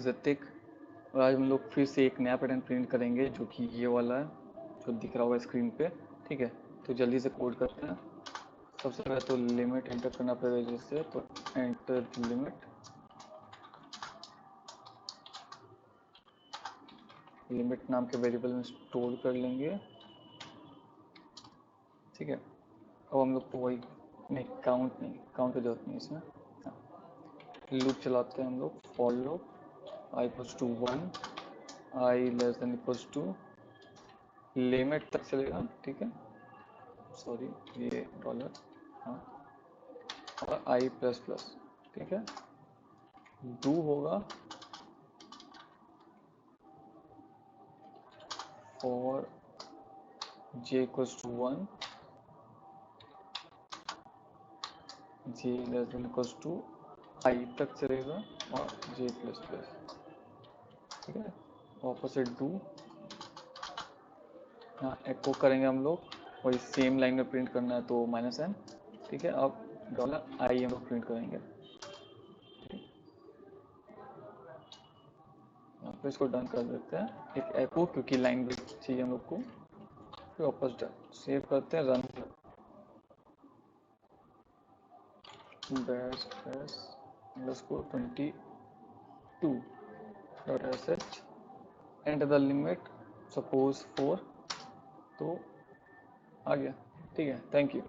ऋतिक, और आज हम लोग फिर से एक नया पैटर्न प्रिंट करेंगे जो कि ये वाला है जो दिख रहा होगा स्क्रीन पे। ठीक है, तो जल्दी से कोड करते हैं। सबसे पहले तो लिमिट एंटर करना पड़ेगा, जैसे तो एंटर लिमिट, लिमिट नाम के वेरिएबल में स्टोर कर लेंगे। ठीक है, अब हम लोग को वही नहीं, काउंट की जरूरत नहीं इसमें। लूप चलाते हैं हम लोग, for loop i equals to 1, i less than equals to, limit तक चलेगा। ठीक है, सॉरी ये डॉलर, हाँ, और i प्लस प्लस। ठीक है, डू होगा for j equals to 1, j less than equals to i तक चलेगा और j प्लस प्लस। ठीक है, ऑपोजिट डू, हाँ एको करेंगे हम लोग, वही सेम लाइन में प्रिंट करना है तो -n। ठीक है, अब डॉलर आई हम लोग प्रिंट करेंगे। यहाँ पे इसको डन कर देते हैं, एक एको, क्योंकि लाइन ब्रेक चाहिए हम लोग को। फिर वापस डन, सेव करते हैं, run bash bash underscore 22.sh, enter the limit suppose 4, तो आ गया। ठीक है, थैंक यू।